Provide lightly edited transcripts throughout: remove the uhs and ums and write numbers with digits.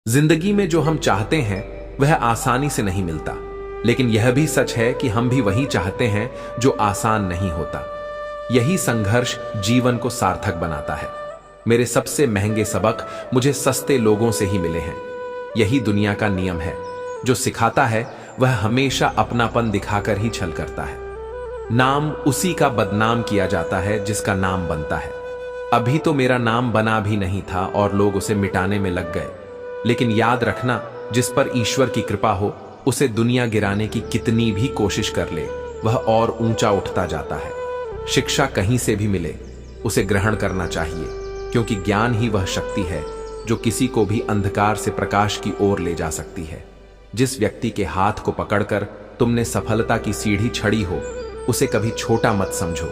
जिंदगी में जो हम चाहते हैं वह आसानी से नहीं मिलता, लेकिन यह भी सच है कि हम भी वही चाहते हैं जो आसान नहीं होता। यही संघर्ष जीवन को सार्थक बनाता है। मेरे सबसे महंगे सबक मुझे सस्ते लोगों से ही मिले हैं। यही दुनिया का नियम है, जो सिखाता है वह हमेशा अपनापन दिखाकर ही छल करता है। नाम उसी का बदनाम किया जाता है जिसका नाम बनता है। अभी तो मेरा नाम बना भी नहीं था और लोग उसे मिटाने में लग गए, लेकिन याद रखना, जिस पर ईश्वर की कृपा हो उसे दुनिया गिराने की कितनी भी कोशिश कर ले, वह और ऊंचा उठता जाता है। शिक्षा कहीं से भी मिले उसे ग्रहण करना चाहिए, क्योंकि ज्ञान ही वह शक्ति है जो किसी को भी अंधकार से प्रकाश की ओर ले जा सकती है। जिस व्यक्ति के हाथ को पकड़कर तुमने सफलता की सीढ़ी चढ़ी हो, उसे कभी छोटा मत समझो।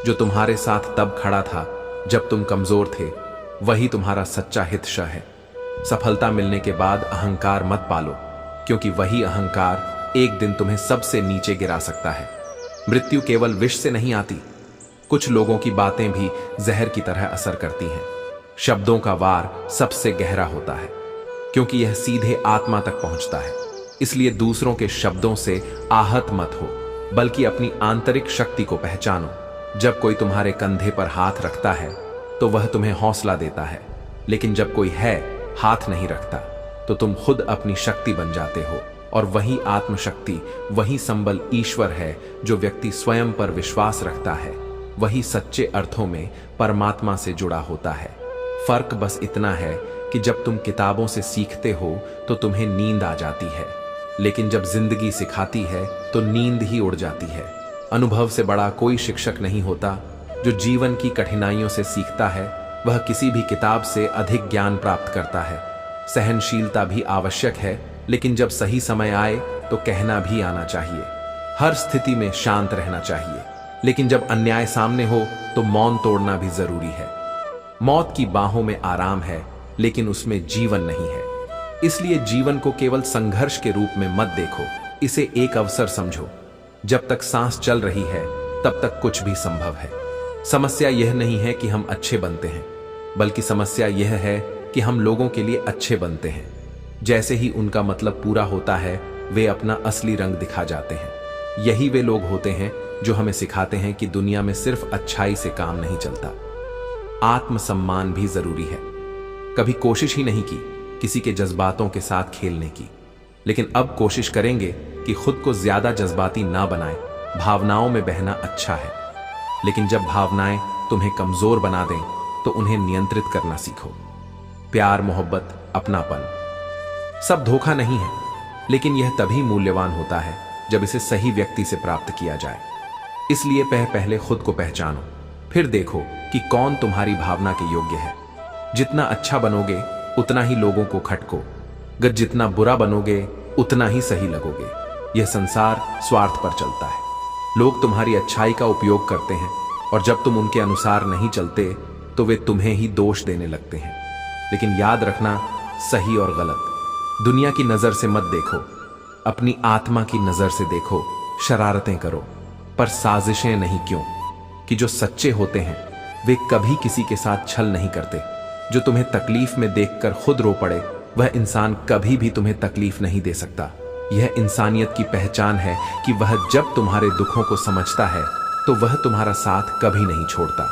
जो तुम्हारे साथ तब खड़ा था जब तुम कमजोर थे, वही तुम्हारा सच्चा हितैषी है। सफलता मिलने के बाद अहंकार मत पालो, क्योंकि वही अहंकार एक दिन तुम्हें सबसे नीचे गिरा सकता है। मृत्यु केवल विष से नहीं आती, कुछ लोगों की बातें भी जहर की तरह असर करती हैं। शब्दों का वार सबसे गहरा होता है, क्योंकि यह सीधे आत्मा तक पहुंचता है। इसलिए दूसरों के शब्दों से आहत मत हो, बल्कि अपनी आंतरिक शक्ति को पहचानो। जब कोई तुम्हारे कंधे पर हाथ रखता है तो वह तुम्हें हौसला देता है, लेकिन जब कोई हाथ नहीं रखता तो तुम खुद अपनी शक्ति बन जाते हो। और वही आत्मशक्ति, वही संबल ईश्वर है। जो व्यक्ति स्वयं पर विश्वास रखता है वही सच्चे अर्थों में परमात्मा से जुड़ा होता है। फर्क बस इतना है कि जब तुम किताबों से सीखते हो तो तुम्हें नींद आ जाती है, लेकिन जब जिंदगी सिखाती है तो नींद ही उड़ जाती है। अनुभव से बड़ा कोई शिक्षक नहीं होता। जो जीवन की कठिनाइयों से सीखता है वह किसी भी किताब से अधिक ज्ञान प्राप्त करता है। सहनशीलता भी आवश्यक है, लेकिन जब सही समय आए तो कहना भी आना चाहिए। हर स्थिति में शांत रहना चाहिए, लेकिन जब अन्याय सामने हो तो मौन तोड़ना भी जरूरी है। मौत की बाहों में आराम है, लेकिन उसमें जीवन नहीं है। इसलिए जीवन को केवल संघर्ष के रूप में मत देखो, इसे एक अवसर समझो। जब तक सांस चल रही है तब तक कुछ भी संभव है। समस्या यह नहीं है कि हम अच्छे बनते हैं, बल्कि समस्या यह है कि हम लोगों के लिए अच्छे बनते हैं। जैसे ही उनका मतलब पूरा होता है वे अपना असली रंग दिखा जाते हैं। यही वे लोग होते हैं जो हमें सिखाते हैं कि दुनिया में सिर्फ अच्छाई से काम नहीं चलता, आत्मसम्मान भी जरूरी है। कभी कोशिश ही नहीं की किसी के जज्बातों के साथ खेलने की, लेकिन अब कोशिश करेंगे कि खुद को ज्यादा जज्बाती ना बनाएं। भावनाओं में बहना अच्छा है, लेकिन जब भावनाएं तुम्हें कमजोर बना दें तो उन्हें नियंत्रित करना सीखो। प्यार, मोहब्बत, अपनापन सब धोखा नहीं है, लेकिन यह तभी मूल्यवान होता है जब इसे सही व्यक्ति से प्राप्त किया जाए। इसलिए पहले खुद को पहचानो, फिर देखो कि कौन तुम्हारी भावना के योग्य है। जितना अच्छा बनोगे उतना ही लोगों को खटको, अगर जितना बुरा बनोगे उतना ही सही लगोगे। यह संसार स्वार्थ पर चलता है। लोग तुम्हारी अच्छाई का उपयोग करते हैं, और जब तुम उनके अनुसार नहीं चलते तो वे तुम्हें ही दोष देने लगते हैं। लेकिन याद रखना, सही और गलत दुनिया की नजर से मत देखो, अपनी आत्मा की नजर से देखो। शरारतें करो पर साजिशें नहीं। क्यों? कि जो सच्चे होते हैं वे कभी किसी के साथ छल नहीं करते। जो तुम्हें तकलीफ में देखकर खुद रो पड़े, वह इंसान कभी भी तुम्हें तकलीफ नहीं दे सकता। यह इंसानियत की पहचान है कि वह जब तुम्हारे दुखों को समझता है तो वह तुम्हारा साथ कभी नहीं छोड़ता।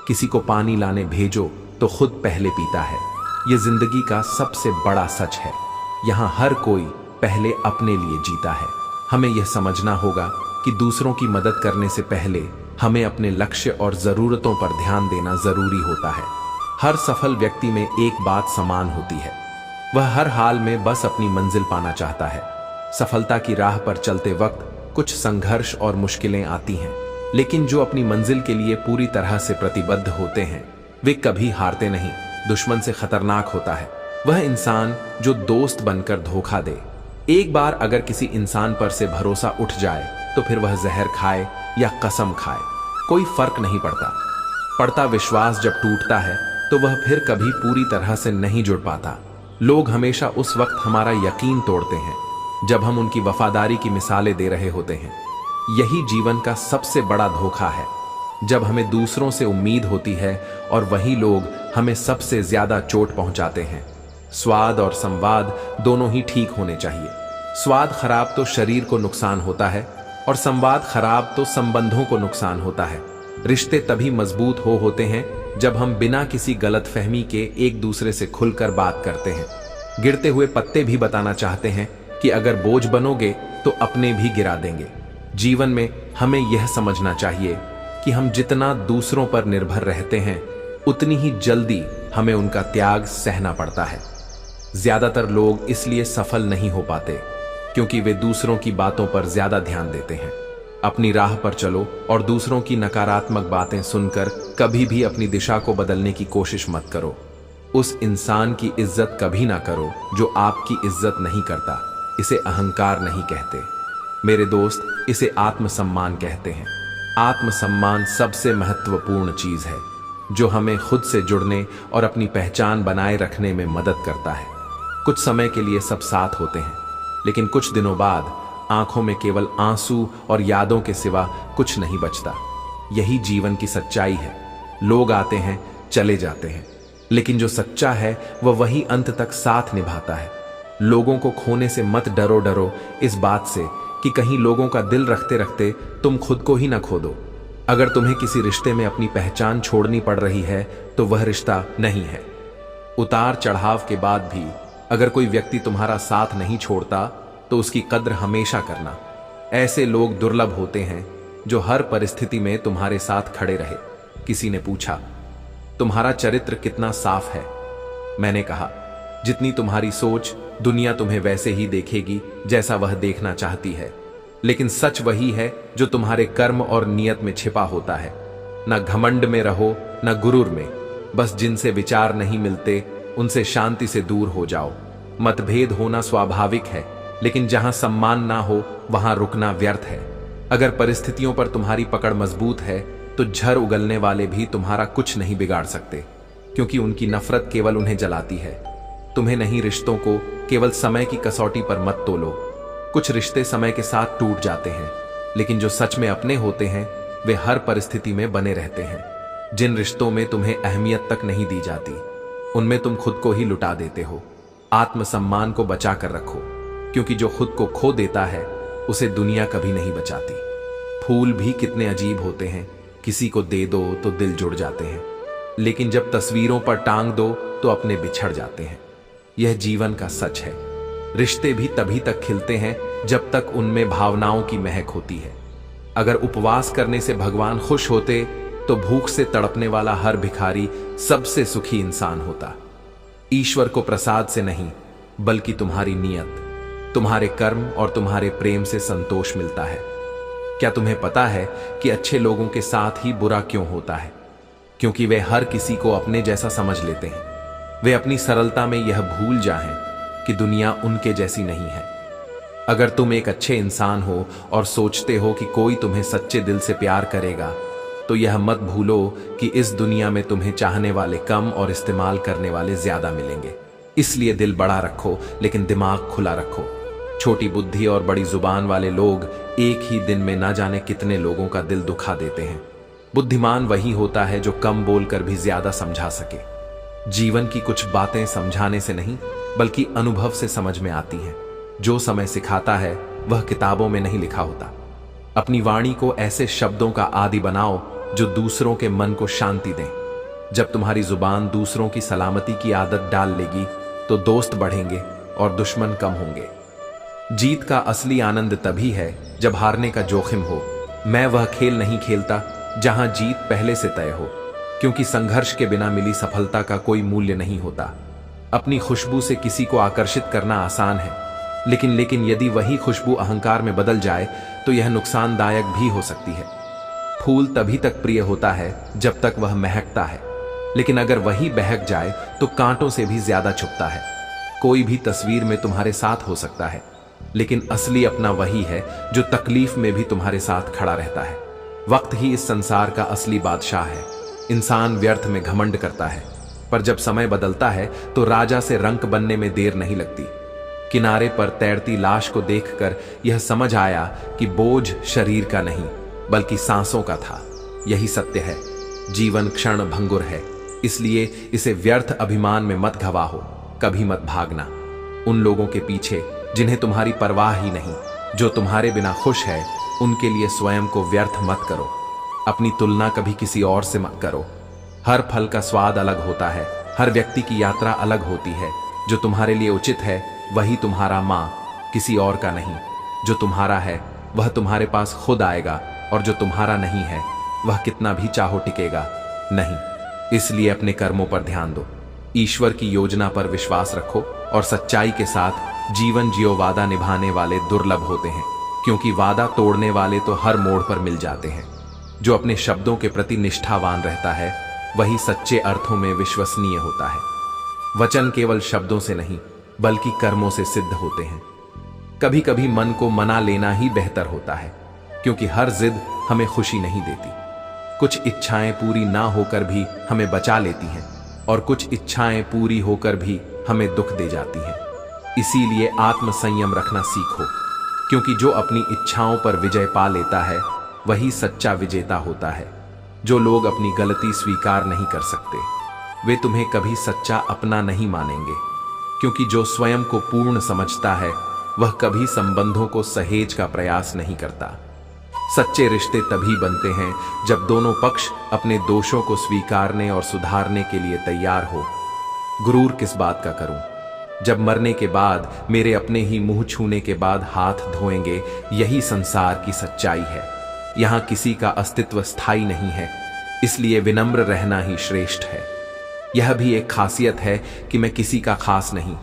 किसी को पानी लाने भेजो तो खुद पहले पीता है। यह जिंदगी का सबसे बड़ा सच है। यहाँ हर कोई पहले अपने लिए जीता है। हमें यह समझना होगा कि दूसरों की मदद करने से पहले हमें अपने लक्ष्य और जरूरतों पर ध्यान देना जरूरी होता है। हर सफल व्यक्ति में एक बात समान होती है, वह हर हाल में बस अपनी मंजिल पाना चाहता है। सफलता की राह पर चलते वक्त कुछ संघर्ष और मुश्किलें आती हैं, लेकिन जो अपनी मंजिल के लिए पूरी तरह से प्रतिबद्ध होते हैं वे कभी हारते नहीं। दुश्मन से खतरनाक होता है वह इंसान जो दोस्त बनकर धोखा दे। एक बार अगर किसी इंसान पर से भरोसा उठ जाए तो फिर वह जहर खाए या कसम खाए, कोई फर्क नहीं पड़ता। विश्वास जब टूटता है तो वह फिर कभी पूरी तरह से नहीं जुड़ पाता। लोग हमेशा उस वक्त हमारा यकीन तोड़ते हैं जब हम उनकी वफादारी की मिसालें दे रहे होते हैं। यही जीवन का सबसे बड़ा धोखा है, जब हमें दूसरों से उम्मीद होती है और वही लोग हमें सबसे ज्यादा चोट पहुंचाते हैं। स्वाद और संवाद दोनों ही ठीक होने चाहिए। स्वाद खराब तो शरीर को नुकसान होता है और संवाद खराब तो संबंधों को नुकसान होता है। रिश्ते तभी मजबूत होते हैं जब हम बिना किसी गलतफहमी के एक दूसरे से खुलकर बात करते हैं। गिरते हुए पत्ते भी बताना चाहते हैं कि अगर बोझ बनोगे तो अपने भी गिरा देंगे। जीवन में हमें यह समझना चाहिए कि हम जितना दूसरों पर निर्भर रहते हैं उतनी ही जल्दी हमें उनका त्याग सहना पड़ता है। ज्यादातर लोग इसलिए सफल नहीं हो पाते क्योंकि वे दूसरों की बातों पर ज्यादा ध्यान देते हैं। अपनी राह पर चलो और दूसरों की नकारात्मक बातें सुनकर कभी भी अपनी दिशा को बदलने की कोशिश मत करो। उस इंसान की इज्जत कभी ना करो जो आपकी इज्जत नहीं करता। इसे अहंकार नहीं कहते मेरे दोस्त, इसे आत्मसम्मान कहते हैं। आत्मसम्मान सबसे महत्वपूर्ण चीज है जो हमें खुद से जुड़ने और अपनी पहचान बनाए रखने में मदद करता है। कुछ समय के लिए सब साथ होते हैं, लेकिन कुछ दिनों बाद आंखों में केवल आंसू और यादों के सिवा कुछ नहीं बचता। यही जीवन की सच्चाई है। लोग आते हैं, चले जाते हैं, लेकिन जो सच्चा है वह वही अंत तक साथ निभाता है। लोगों को खोने से मत डरो इस बात से कि कहीं लोगों का दिल रखते रखते तुम खुद को ही ना खो दो। अगर तुम्हें किसी रिश्ते में अपनी पहचान छोड़नी पड़ रही है तो वह रिश्ता नहीं है। उतार चढ़ाव के बाद भी अगर कोई व्यक्ति तुम्हारा साथ नहीं छोड़ता तो उसकी कद्र हमेशा करना। ऐसे लोग दुर्लभ होते हैं जो हर परिस्थिति में तुम्हारे साथ खड़े रहे। किसी ने पूछा, तुम्हारा चरित्र कितना साफ है? मैंने कहा, जितनी तुम्हारी सोच, दुनिया तुम्हें वैसे ही देखेगी जैसा वह देखना चाहती है। लेकिन सच वही है जो तुम्हारे कर्म और नियत में छिपा होता है। न घमंड में रहो न गुरूर में। बस जिनसे विचार नहीं मिलते उनसे शांति से दूर हो जाओ। मतभेद होना स्वाभाविक है, लेकिन जहां सम्मान ना हो वहां रुकना व्यर्थ है। अगर परिस्थितियों पर तुम्हारी पकड़ मजबूत है तो झर उगलने वाले भी तुम्हारा कुछ नहीं बिगाड़ सकते, क्योंकि उनकी नफरत केवल उन्हें जलाती है। तुम्हें नहीं, रिश्तों को केवल समय की कसौटी पर मत तोलो। कुछ रिश्ते समय के साथ टूट जाते हैं, लेकिन जो सच में अपने होते हैं वे हर परिस्थिति में बने रहते हैं। जिन रिश्तों में तुम्हें अहमियत तक नहीं दी जाती उनमें तुम खुद को ही लुटा देते हो। आत्मसम्मान को बचा कर रखो, क्योंकि जो खुद को खो देता है उसे दुनिया कभी नहीं बचाती। फूल भी कितने अजीब होते हैं, किसी को दे दो तो दिल जुड़ जाते हैं, लेकिन जब तस्वीरों पर टांग दो तो अपने बिछड़ जाते हैं। यह जीवन का सच है। रिश्ते भी तभी तक खिलते हैं जब तक उनमें भावनाओं की महक होती है। अगर उपवास करने से भगवान खुश होते तो भूख से तड़पने वाला हर भिखारी सबसे सुखी इंसान होता। ईश्वर को प्रसाद से नहीं बल्कि तुम्हारी नियत, तुम्हारे कर्म और तुम्हारे प्रेम से संतोष मिलता है। क्या तुम्हें पता है कि अच्छे लोगों के साथ ही बुरा क्यों होता है? क्योंकि वे हर किसी को अपने जैसा समझ लेते हैं। वे अपनी सरलता में यह भूल जाएं कि दुनिया उनके जैसी नहीं है। अगर तुम एक अच्छे इंसान हो और सोचते हो कि कोई तुम्हें सच्चे दिल से प्यार करेगा, तो यह मत भूलो कि इस दुनिया में तुम्हें चाहने वाले कम और इस्तेमाल करने वाले ज्यादा मिलेंगे। इसलिए दिल बड़ा रखो लेकिन दिमाग खुला रखो। छोटी बुद्धि और बड़ी जुबान वाले लोग एक ही दिन में ना जाने कितने लोगों का दिल दुखा देते हैं। बुद्धिमान वही होता है जो कम बोलकर भी ज्यादा समझा सके। जीवन की कुछ बातें समझाने से नहीं बल्कि अनुभव से समझ में आती हैं। जो समय सिखाता है वह किताबों में नहीं लिखा होता। अपनी वाणी को ऐसे शब्दों का आदि बनाओ जो दूसरों के मन को शांति दें। जब तुम्हारी जुबान दूसरों की सलामती की आदत डाल लेगी तो दोस्त बढ़ेंगे और दुश्मन कम होंगे। जीत का असली आनंद तभी है जब हारने का जोखिम हो। मैं वह खेल नहीं खेलता जहां जीत पहले से तय हो, क्योंकि संघर्ष के बिना मिली सफलता का कोई मूल्य नहीं होता। अपनी खुशबू से किसी को आकर्षित करना आसान है, लेकिन यदि वही खुशबू अहंकार में बदल जाए तो यह नुकसानदायक भी हो सकती है। फूल तभी तक प्रिय होता है जब तक वह महकता है, लेकिन अगर वही बहक जाए तो कांटों से भी ज्यादा चुभता है। कोई भी तस्वीर में तुम्हारे साथ हो सकता है, लेकिन असली अपना वही है जो तकलीफ में भी तुम्हारे साथ खड़ा रहता है। वक्त ही इस संसार का असली बादशाह है। इंसान व्यर्थ में घमंड करता है, पर जब समय बदलता है तो राजा से रंक बनने में देर नहीं लगती। किनारे पर तैरती लाश को देखकर यह समझ आया कि बोझ शरीर का नहीं बल्कि सांसों का था। यही सत्य है। जीवन क्षण भंगुर है, इसलिए इसे व्यर्थ अभिमान में मत गवाहो। कभी मत भागना उन लोगों के पीछे जिन्हें तुम्हारी परवाह ही नहीं। जो तुम्हारे बिना खुश है उनके लिए स्वयं को व्यर्थ मत करो। अपनी तुलना कभी किसी और से मत करो। हर फल का स्वाद अलग होता है, हर व्यक्ति की यात्रा अलग होती है। जो तुम्हारे लिए उचित है वही तुम्हारा मां, किसी और का नहीं। जो तुम्हारा है वह तुम्हारे पास खुद आएगा और जो तुम्हारा नहीं है वह कितना भी चाहो टिकेगा नहीं। इसलिए अपने कर्मों पर ध्यान दो, ईश्वर की योजना पर विश्वास रखो और सच्चाई के साथ जीवन जियो। वादा निभाने वाले दुर्लभ होते हैं, क्योंकि वादा तोड़ने वाले तो हर मोड़ पर मिल जाते हैं। जो अपने शब्दों के प्रति निष्ठावान रहता है वही सच्चे अर्थों में विश्वसनीय होता है। वचन केवल शब्दों से नहीं बल्कि कर्मों से सिद्ध होते हैं। कभी कभी मन को मना लेना ही बेहतर होता है, क्योंकि हर जिद हमें खुशी नहीं देती। कुछ इच्छाएं पूरी ना होकर भी हमें बचा लेती हैं और कुछ इच्छाएं पूरी होकर भी हमें दुख दे जाती हैं। इसीलिए आत्मसंयम रखना सीखो, क्योंकि जो अपनी इच्छाओं पर विजय पा लेता है वही सच्चा विजेता होता है। जो लोग अपनी गलती स्वीकार नहीं कर सकते वे तुम्हें कभी सच्चा अपना नहीं मानेंगे, क्योंकि जो स्वयं को पूर्ण समझता है वह कभी संबंधों को सहेज का प्रयास नहीं करता। सच्चे रिश्ते तभी बनते हैं जब दोनों पक्ष अपने दोषों को स्वीकारने और सुधारने के लिए तैयार हो। गुरूर किस बात का करूं, जब मरने के बाद मेरे अपने ही मुंह छूने के बाद हाथ धोएंगे, यही संसार की सच्चाई है। यहां किसी का अस्तित्व स्थायी नहीं है, इसलिए विनम्र रहना ही श्रेष्ठ है। यह भी एक खासियत है कि मैं किसी का खास नहीं।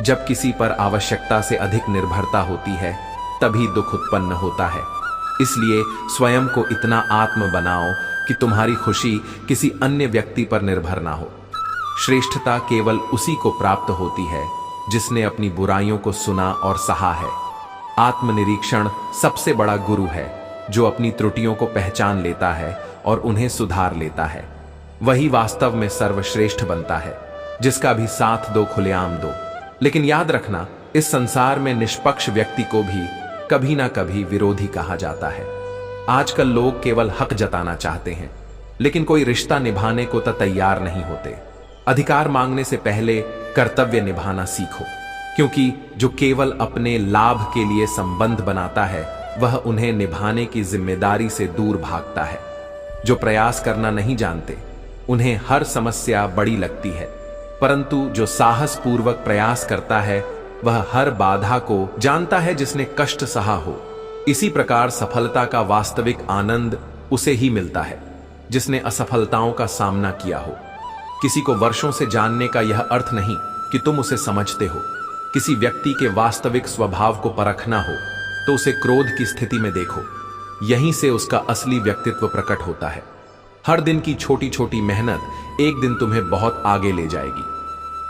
जब किसी पर आवश्यकता से अधिक निर्भरता होती है तभी दुख उत्पन्न होता है। इसलिए स्वयं को इतना आत्म बनाओ कि तुम्हारी खुशी किसी अन्य व्यक्ति पर निर्भर ना हो। श्रेष्ठता केवल उसी को प्राप्त होती है जिसने अपनी बुराइयों को सुना और सहा है। आत्मनिरीक्षण सबसे बड़ा गुरु है, जो अपनी त्रुटियों को पहचान लेता है और उन्हें सुधार लेता है। वही वास्तव में सर्वश्रेष्ठ बनता है। जिसका भी साथ दो, खुलेआम दो। लेकिन याद रखना, इस संसार में निष्पक्ष व्यक्ति को भी कभी ना कभी विरोधी कहा जाता है। आजकल लोग केवल हक जताना चाहते हैं, लेकिन कोई रिश्ता निभाने को तो तैयार नहीं होते। अधिकार मांगने से पहले कर्तव्य निभाना सीखो, क्योंकि जो केवल अपने लाभ के लिए संबंध बनाता है वह उन्हें निभाने की जिम्मेदारी से दूर भागता है। जो प्रयास करना नहीं जानते उन्हें हर समस्या बड़ी लगती है, परंतु जो साहस पूर्वक प्रयास करता है वह हर बाधा को जानता है जिसने कष्ट सहा हो। इसी प्रकार सफलता का वास्तविक आनंद उसे ही मिलता है जिसने असफलताओं का सामना किया हो। किसी को वर्षों से जानने का यह अर्थ नहीं कि तुम उसे समझते हो। किसी व्यक्ति के वास्तविक स्वभाव को परखना हो तो उसे क्रोध की स्थिति में देखो, यहीं से उसका असली व्यक्तित्व प्रकट होता है। हर दिन की छोटी छोटी मेहनत एक दिन तुम्हें बहुत आगे ले जाएगी।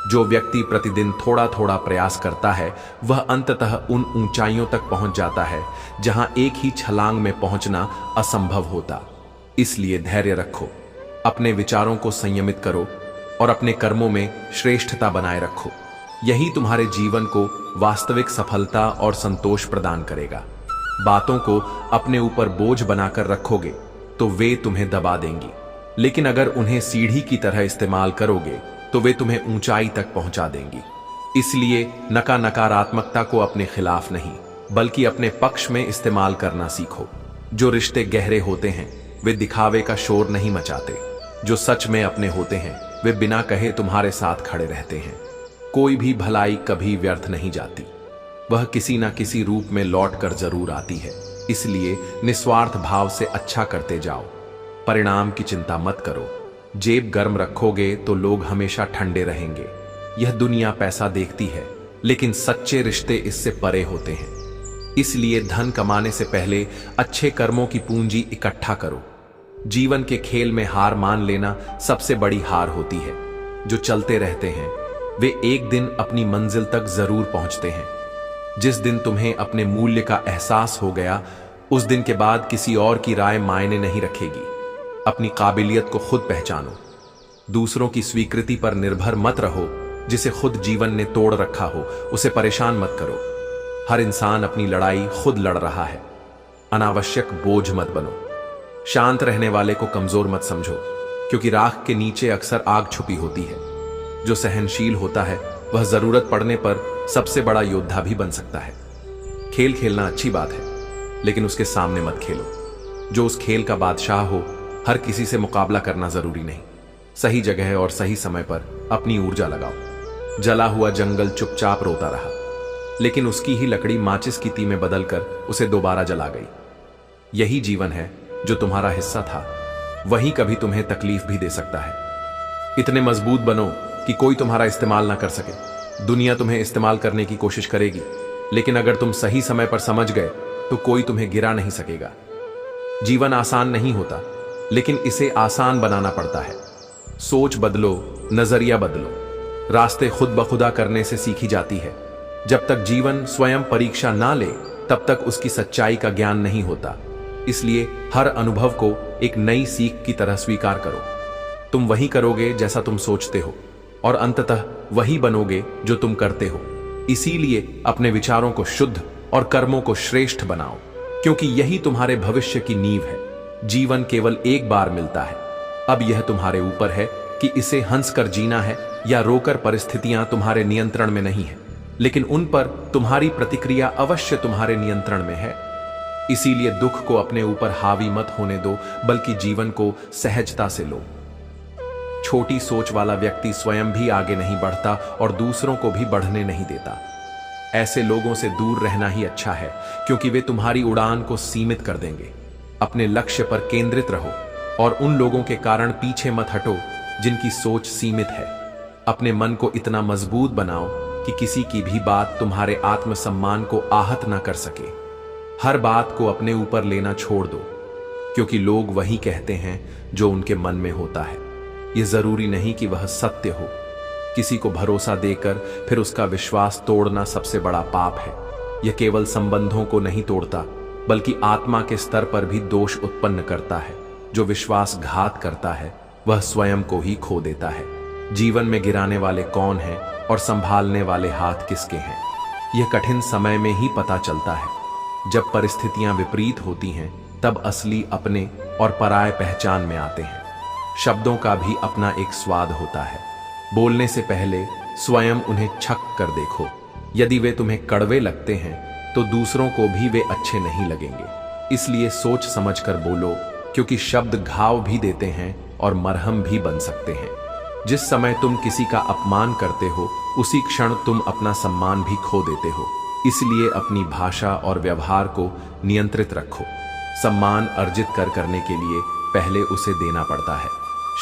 जो व्यक्ति प्रतिदिन थोड़ा थोड़ा प्रयास करता है वह अंततः उन ऊंचाइयों तक पहुंच जाता है जहां एक ही छलांग में पहुंचना असंभव होता। इसलिए धैर्य रखो, अपने विचारों को संयमित करो और अपने कर्मों में श्रेष्ठता बनाए रखो। यही तुम्हारे जीवन को वास्तविक सफलता और संतोष प्रदान करेगा। बातों को अपने ऊपर बोझ बनाकर रखोगे तो वे तुम्हें दबा देंगी, लेकिन अगर उन्हें सीढ़ी की तरह इस्तेमाल करोगे तो वे तुम्हें ऊंचाई तक पहुंचा देंगी। इसलिए नकारात्मकता को अपने खिलाफ नहीं बल्कि अपने पक्ष में इस्तेमाल करना सीखो। जो रिश्ते गहरे होते हैं वे दिखावे का शोर नहीं मचाते। जो सच में अपने होते हैं वे बिना कहे तुम्हारे साथ खड़े रहते हैं। कोई भी भलाई कभी व्यर्थ नहीं जाती, वह किसी ना किसी रूप में लौट कर जरूर आती है। इसलिए निस्वार्थ भाव से अच्छा करते जाओ, परिणाम की चिंता मत करो। जेब गर्म रखोगे तो लोग हमेशा ठंडे रहेंगे। यह दुनिया पैसा देखती है, लेकिन सच्चे रिश्ते इससे परे होते हैं। इसलिए धन कमाने से पहले अच्छे कर्मों की पूंजी इकट्ठा करो। जीवन के खेल में हार मान लेना सबसे बड़ी हार होती है। जो चलते रहते हैं वे एक दिन अपनी मंजिल तक जरूर पहुंचते हैं। जिस दिन तुम्हें अपने मूल्य का एहसास हो गया, उस दिन के बाद किसी और की राय मायने नहीं रखेगी। अपनी काबिलियत को खुद पहचानो। दूसरों की स्वीकृति पर निर्भर मत रहो। जिसे खुद जीवन ने तोड़ रखा हो उसे परेशान मत करो। हर इंसान अपनी लड़ाई खुद लड़ रहा है। अनावश्यक बोझ मत बनो। शांत रहने वाले को कमजोर मत समझो, क्योंकि राख के नीचे अक्सर आग छुपी होती है। जो सहनशील होता है वह जरूरत पड़ने पर सबसे बड़ा योद्धा भी बन सकता है। खेल खेलना अच्छी बात है, लेकिन उसके सामने मत खेलो। जो उस खेल का बादशाह हो, हर किसी से मुकाबला करना जरूरी नहीं। सही जगह और सही समय पर अपनी ऊर्जा लगाओ। जला हुआ जंगल चुपचाप रोता रहा, लेकिन उसकी ही लकड़ी माचिस की ती में बदलकर उसे दोबारा जला गई। यही जीवन है, जो तुम्हारा हिस्सा था वही कभी तुम्हें तकलीफ भी दे सकता है। इतने मजबूत बनो कि कोई तुम्हारा इस्तेमाल ना कर सके। दुनिया तुम्हें इस्तेमाल करने की कोशिश करेगी, लेकिन अगर तुम सही समय पर समझ गए तो कोई तुम्हें गिरा नहीं सकेगा। जीवन आसान नहीं होता, लेकिन इसे आसान बनाना पड़ता है। सोच बदलो, नजरिया बदलो। रास्ते खुद ब खुदा करने से सीखी जाती है। जब तक जीवन स्वयं परीक्षा ना ले, तब तक उसकी सच्चाई का ज्ञान नहीं होता। इसलिए हर अनुभव को एक नई सीख की तरह स्वीकार करो। तुम वही करोगे जैसा तुम सोचते हो, और अंततः वही बनोगे जो तुम करते हो। इसीलिए अपने विचारों को शुद्ध और कर्मों को श्रेष्ठ बनाओ, क्योंकि यही तुम्हारे भविष्य की नींव है। जीवन केवल एक बार मिलता है। अब यह तुम्हारे ऊपर है कि इसे हंसकर जीना है या रोकर। परिस्थितियां तुम्हारे नियंत्रण में नहीं है, लेकिन उन पर तुम्हारी प्रतिक्रिया अवश्य तुम्हारे नियंत्रण में है। इसीलिए दुख को अपने ऊपर हावी मत होने दो, बल्कि जीवन को सहजता से लो। छोटी सोच वाला व्यक्ति स्वयं भी आगे नहीं बढ़ता और दूसरों को भी बढ़ने नहीं देता। ऐसे लोगों से दूर रहना ही अच्छा है, क्योंकि वे तुम्हारी उड़ान को सीमित कर देंगे। अपने लक्ष्य पर केंद्रित रहो और उन लोगों के कारण पीछे मत हटो जिनकी सोच सीमित है। अपने मन को इतना मजबूत बनाओ कि किसी की भी बात तुम्हारे आत्मसम्मान को आहत ना कर सके। हर बात को अपने ऊपर लेना छोड़ दो, क्योंकि लोग वही कहते हैं जो उनके मन में होता है। यह जरूरी नहीं कि वह सत्य हो। किसी को भरोसा देकर फिर उसका विश्वास तोड़ना सबसे बड़ा पाप है। यह केवल संबंधों को नहीं तोड़ता, बल्कि आत्मा के स्तर पर भी दोष उत्पन्न करता है। जो विश्वासघात करता है, वह स्वयं को ही खो देता है। जीवन में गिराने वाले कौन हैं और संभालने वाले हाथ किसके हैं, यह कठिन समय में ही पता चलता है। जब परिस्थितियां विपरीत होती हैं, तब असली अपने और पराये पहचान में आते हैं। शब्दों का भी अपना एक स्वाद होता है। बोलने से पहले स्वयं उन्हें छक कर देखो। यदि वे तुम्हें कड़वे लगते हैं, तो दूसरों को भी वे अच्छे नहीं लगेंगे। इसलिए सोच समझकर बोलो, क्योंकि शब्द घाव भी देते हैं और मरहम भी बन सकते हैं। जिस समय तुम किसी का अपमान करते हो, उसी क्षण तुम अपना सम्मान भी खो देते हो। इसलिए अपनी भाषा और व्यवहार को नियंत्रित रखो। सम्मान अर्जित करने के लिए पहले उसे देना पड़ता है।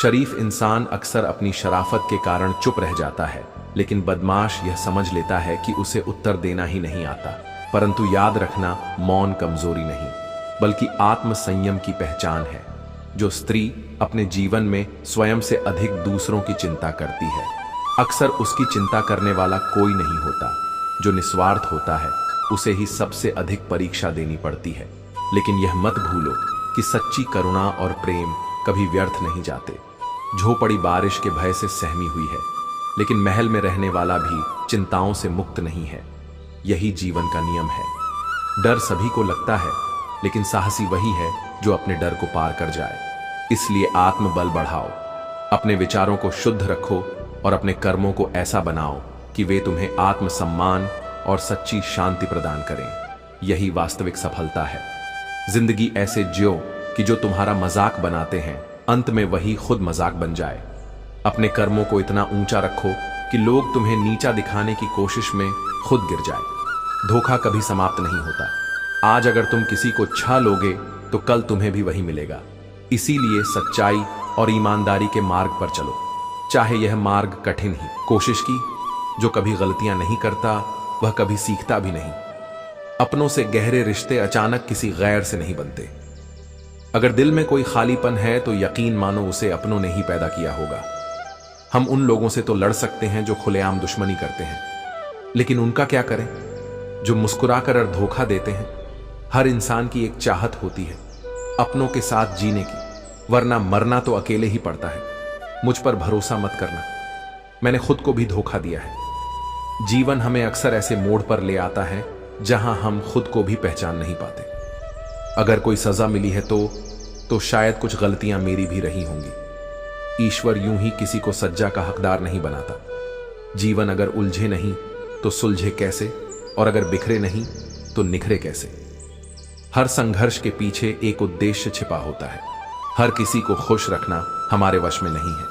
शरीफ इंसान अक्सर अपनी शराफत के कारण चुप रह जाता है, लेकिन बदमाश यह समझ लेता है कि उसे उत्तर देना ही नहीं आता। परंतु याद रखना, मौन कमजोरी नहीं, बल्कि आत्मसंयम की पहचान है। जो स्त्री अपने जीवन में स्वयं से अधिक दूसरों की चिंता करती है, अक्सर उसकी चिंता करने वाला कोई नहीं होता। जो निस्वार्थ होता है, उसे ही सबसे अधिक परीक्षा देनी पड़ती है। लेकिन यह मत भूलो कि सच्ची करुणा और प्रेम कभी व्यर्थ नहीं जाते। झोपड़ी बारिश के भय से सहमी हुई है, लेकिन महल में रहने वाला भी चिंताओं से मुक्त नहीं है। यही जीवन का नियम है। डर सभी को लगता है, लेकिन साहसी वही है जो अपने डर को पार कर जाए। इसलिए आत्मबल बढ़ाओ, अपने विचारों को शुद्ध रखो और अपने कर्मों को ऐसा बनाओ कि वे तुम्हें आत्मसम्मान और सच्ची शांति प्रदान करें। यही वास्तविक सफलता है। जिंदगी ऐसे जियो कि जो तुम्हारा मजाक बनाते हैं, अंत में वही खुद मजाक बन जाए। अपने कर्मों को इतना ऊंचा रखो कि लोग तुम्हें नीचा दिखाने की कोशिश में खुद गिर जाए। धोखा कभी समाप्त नहीं होता। आज अगर तुम किसी को छा लोगे, तो कल तुम्हें भी वही मिलेगा। इसीलिए सच्चाई और ईमानदारी के मार्ग पर चलो, चाहे यह मार्ग कठिन ही। कोशिश की, जो कभी गलतियां नहीं करता, वह कभी सीखता भी नहीं। अपनों से गहरे रिश्ते अचानक किसी गैर से नहीं बनते। अगर दिल में कोई खालीपन है, तो यकीन मानो उसे अपनों ने ही पैदा किया होगा। हम उन लोगों से तो लड़ सकते हैं जो खुलेआम दुश्मनी करते हैं, लेकिन उनका क्या करें जो मुस्कुराकर और धोखा देते हैं। हर इंसान की एक चाहत होती है अपनों के साथ जीने की, वरना मरना तो अकेले ही पड़ता है। मुझ पर भरोसा मत करना, मैंने खुद को भी धोखा दिया है। जीवन हमें अक्सर ऐसे मोड़ पर ले आता है जहां हम खुद को भी पहचान नहीं पाते। अगर कोई सजा मिली है तो शायद कुछ गलतियां मेरी भी रही होंगी। ईश्वर यूं ही किसी को सज्जा का हकदार नहीं बनाता। जीवन अगर उलझे नहीं तो सुलझे कैसे, और अगर बिखरे नहीं तो निखरे कैसे। हर संघर्ष के पीछे एक उद्देश्य छिपा होता है। हर किसी को खुश रखना हमारे वश में नहीं है,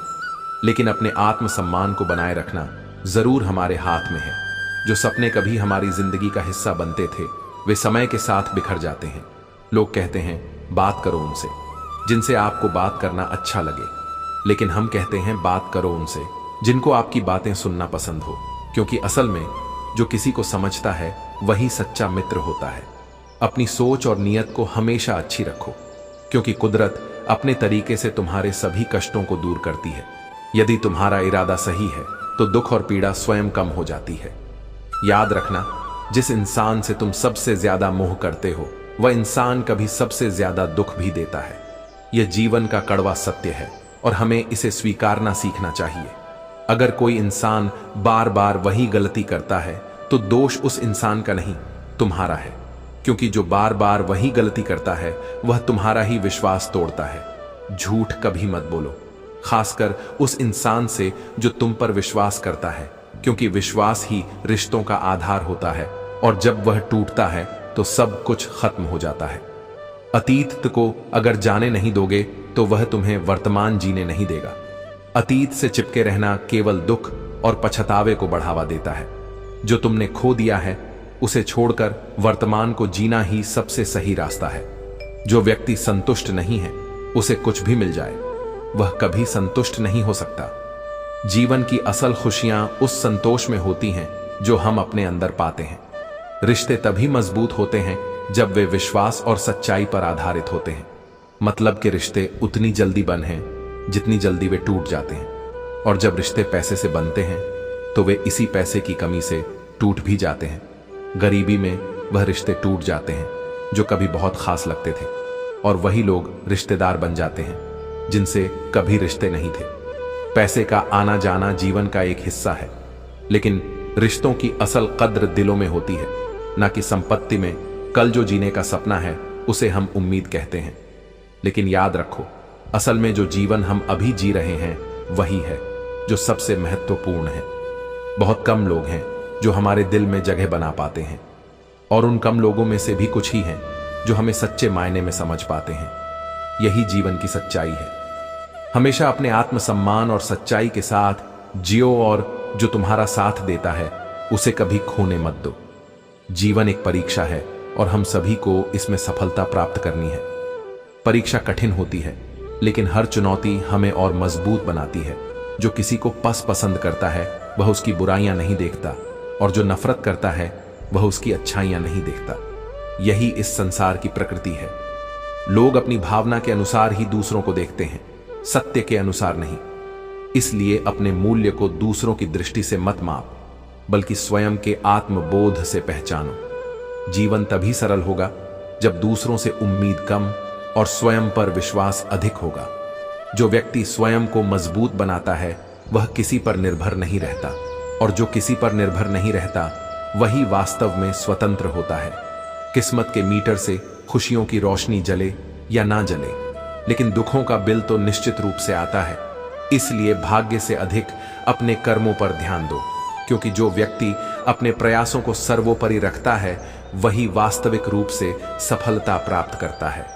लेकिन अपने आत्मसम्मान को बनाए रखना जरूर हमारे हाथ में है। जो सपने कभी हमारी जिंदगी का हिस्सा बनते थे, वे समय के साथ बिखर जाते हैं। लोग कहते हैं बात करो उनसे जिनसे आपको बात करना अच्छा लगे, लेकिन हम कहते हैं बात करो उनसे जिनको आपकी बातें सुनना पसंद हो, क्योंकि असल में जो किसी को समझता है वही सच्चा मित्र होता है। अपनी सोच और नीयत को हमेशा अच्छी रखो, क्योंकि कुदरत अपने तरीके से तुम्हारे सभी कष्टों को दूर करती है। यदि तुम्हारा इरादा सही है तो दुख और पीड़ा स्वयं कम हो जाती है। याद रखना, जिस इंसान से तुम सबसे ज्यादा मोह करते हो वह इंसान कभी सबसे ज्यादा दुख भी देता है। यह जीवन का कड़वा सत्य है और हमें इसे स्वीकारना सीखना चाहिए। अगर कोई इंसान बार बार वही गलती करता है तो दोष उस इंसान का नहीं, तुम्हारा है, क्योंकि जो बार बार वही गलती करता है वह तुम्हारा ही विश्वास तोड़ता है। झूठ कभी मत बोलो, खासकर उस इंसान से जो तुम पर विश्वास करता है, क्योंकि विश्वास ही रिश्तों का आधार होता है, और जब वह टूटता है तो सब कुछ खत्म हो जाता है। अतीत को अगर जाने नहीं दोगे तो वह तुम्हें वर्तमान जीने नहीं देगा। अतीत से चिपके रहना केवल दुख और पछतावे को बढ़ावा देता है। जो तुमने खो दिया है उसे छोड़कर वर्तमान को जीना ही सबसे सही रास्ता है। जो व्यक्ति संतुष्ट नहीं है उसे कुछ भी मिल जाए वह कभी संतुष्ट नहीं हो सकता। जीवन की असल खुशियां उस संतोष में होती हैं जो हम अपने अंदर पाते हैं। रिश्ते तभी मजबूत होते हैं जब वे विश्वास और सच्चाई पर आधारित होते हैं। मतलब के रिश्ते उतनी जल्दी बने जितनी जल्दी वे टूट जाते हैं, और जब रिश्ते पैसे से बनते हैं तो वे इसी पैसे की कमी से टूट भी जाते हैं। गरीबी में वह रिश्ते टूट जाते हैं जो कभी बहुत खास लगते थे, और वही लोग रिश्तेदार बन जाते हैं जिनसे कभी रिश्ते नहीं थे। पैसे का आना जाना जीवन का एक हिस्सा है, लेकिन रिश्तों की असल कद्र दिलों में होती है, ना कि संपत्ति में। कल जो जीने का सपना है उसे हम उम्मीद कहते हैं, लेकिन याद रखो, असल में जो जीवन हम अभी जी रहे हैं वही है जो सबसे महत्वपूर्ण है। बहुत कम लोग हैं जो हमारे दिल में जगह बना पाते हैं, और उन कम लोगों में से भी कुछ ही हैं जो हमें सच्चे मायने में समझ पाते हैं। यही जीवन की सच्चाई है। हमेशा अपने आत्मसम्मान और सच्चाई के साथ जियो, और जो तुम्हारा साथ देता है उसे कभी खोने मत दो। जीवन एक परीक्षा है और हम सभी को इसमें सफलता प्राप्त करनी है। परीक्षा कठिन होती है, लेकिन हर चुनौती हमें और मजबूत बनाती है। जो किसी को पसंद करता है वह उसकी बुराइयां नहीं देखता, और जो नफरत करता है वह उसकी अच्छाइयां नहीं देखता। यही इस संसार की प्रकृति है। लोग अपनी भावना के अनुसार ही दूसरों को देखते हैं, सत्य के अनुसार नहीं। इसलिए अपने मूल्य को दूसरों की दृष्टि से मत माप, बल्कि स्वयं के आत्मबोध से पहचानो। जीवन तभी सरल होगा जब दूसरों से उम्मीद कम और स्वयं पर विश्वास अधिक होगा। जो व्यक्ति स्वयं को मजबूत बनाता है वह किसी पर निर्भर नहीं रहता, और जो किसी पर निर्भर नहीं रहता वही वास्तव में स्वतंत्र होता है। किस्मत के मीटर से खुशियों की रोशनी जले या ना जले, लेकिन दुखों का बिल तो निश्चित रूप से आता है। इसलिए भाग्य से अधिक अपने कर्मों पर ध्यान दो, क्योंकि जो व्यक्ति अपने प्रयासों को सर्वोपरि रखता है वही वास्तविक रूप से सफलता प्राप्त करता है।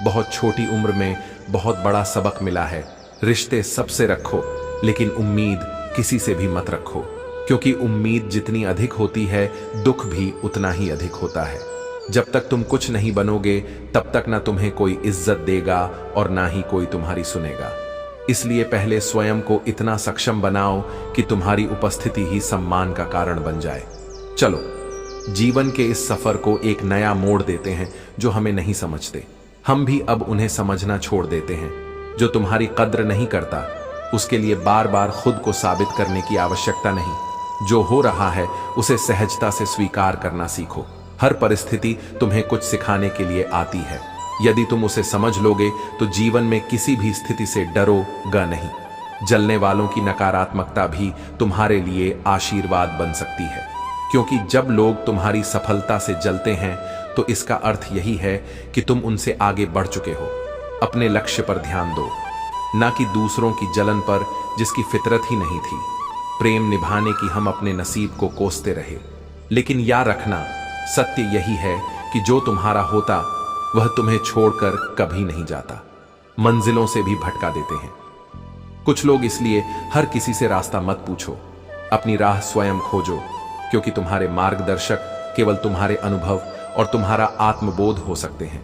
बहुत छोटी उम्र में बहुत बड़ा सबक मिला है। रिश्ते सबसे रखो, लेकिन उम्मीद किसी से भी मत रखो, क्योंकि उम्मीद जितनी अधिक होती है दुख भी उतना ही अधिक होता है। जब तक तुम कुछ नहीं बनोगे तब तक ना तुम्हें कोई इज्जत देगा और ना ही कोई तुम्हारी सुनेगा। इसलिए पहले स्वयं को इतना सक्षम बनाओ कि तुम्हारी उपस्थिति ही सम्मान का कारण बन जाए। चलो, जीवन के इस सफर को एक नया मोड़ देते हैं जो हमें नहीं समझते। हम भी अब उन्हें समझना छोड़ देते हैं। जो तुम्हारी कद्र नहीं करता उसके लिए बार बार खुद को साबित करने की आवश्यकता नहीं। जो हो रहा है उसे सहजता से स्वीकार करना सीखो। हर परिस्थिति तुम्हें कुछ सिखाने के लिए आती है। यदि तुम उसे समझ लोगे तो जीवन में किसी भी स्थिति से डरोगा नहीं। जलने वालों की नकारात्मकता भी तुम्हारे लिए आशीर्वाद बन सकती है, क्योंकि जब लोग तुम्हारी सफलता से जलते हैं तो इसका अर्थ यही है कि तुम उनसे आगे बढ़ चुके हो। अपने लक्ष्य पर ध्यान दो, ना कि दूसरों की जलन पर जिसकी फितरत ही नहीं थी। प्रेम निभाने की हम अपने नसीब को कोसते रहे। लेकिन याद रखना, सत्य यही है कि जो तुम्हारा होता वह तुम्हें छोड़कर कभी नहीं जाता, मंजिलों से भी भटका देते हैं। कुछ लोग इसलिए हर किसी से रास्ता मत पूछो, अपनी राह स्वयं खोजो, क्योंकि तुम्हारे मार्गदर्शक केवल तुम्हारे अनुभव और तुम्हारा आत्मबोध हो सकते हैं।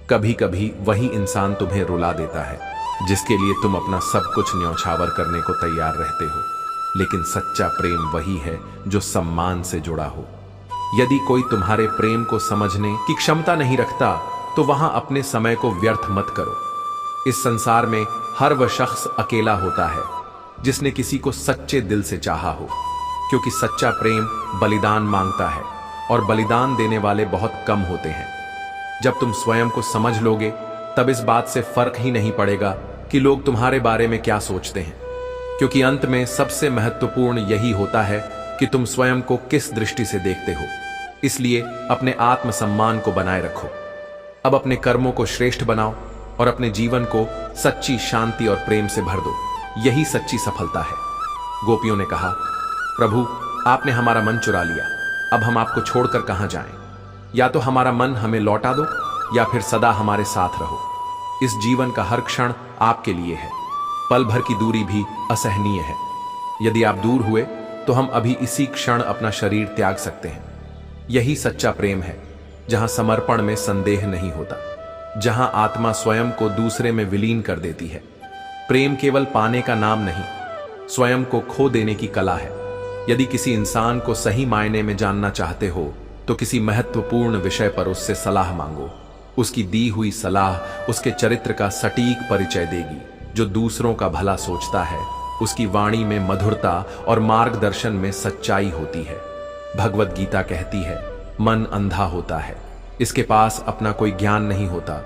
कभी कभी वही इंसान तुम्हें रुला देता है जिसके लिए तुम अपना सब कुछ न्यौछावर करने को तैयार रहते हो, लेकिन सच्चा प्रेम वही है जो सम्मान से जुड़ा हो। यदि कोई तुम्हारे प्रेम को समझने की क्षमता नहीं रखता तो वहां अपने समय को व्यर्थ मत करो। इस संसार में हर वह शख्स अकेला होता है जिसने किसी को सच्चे दिल से चाहा हो, क्योंकि सच्चा प्रेम बलिदान मांगता है और बलिदान देने वाले बहुत कम होते हैं। जब तुम स्वयं को समझ लोगे तब इस बात से फर्क ही नहीं पड़ेगा कि लोग तुम्हारे बारे में क्या सोचते हैं, क्योंकि अंत में सबसे महत्वपूर्ण यही होता है कि तुम स्वयं को किस दृष्टि से देखते हो। इसलिए अपने आत्मसम्मान को बनाए रखो। अब अपने कर्मों को श्रेष्ठ बनाओ और अपने जीवन को सच्ची शांति और प्रेम से भर दो। यही सच्ची सफलता है। गोपियों ने कहा, प्रभु, आपने हमारा मन चुरा लिया, अब हम आपको छोड़कर कहां जाएं? या तो हमारा मन हमें लौटा दो या फिर सदा हमारे साथ रहो। इस जीवन का हर क्षण आपके लिए है, पल भर की दूरी भी असहनीय है। यदि आप दूर हुए तो हम अभी इसी क्षण अपना शरीर त्याग सकते हैं। यही सच्चा प्रेम है, जहां समर्पण में संदेह नहीं होता, जहां आत्मा स्वयं को दूसरे में विलीन कर देती है। प्रेम केवल पाने का नाम नहीं, स्वयं को खो देने की कला है। यदि किसी इंसान को सही मायने में जानना चाहते हो तो किसी महत्वपूर्ण विषय पर उससे सलाह मांगो। उसकी दी हुई सलाह उसके चरित्र का सटीक परिचय देगी। जो दूसरों का भला सोचता है उसकी वाणी में मधुरता और मार्गदर्शन में सच्चाई होती है। भगवत गीता कहती है, मन अंधा होता है, इसके पास अपना कोई ज्ञान नहीं होता।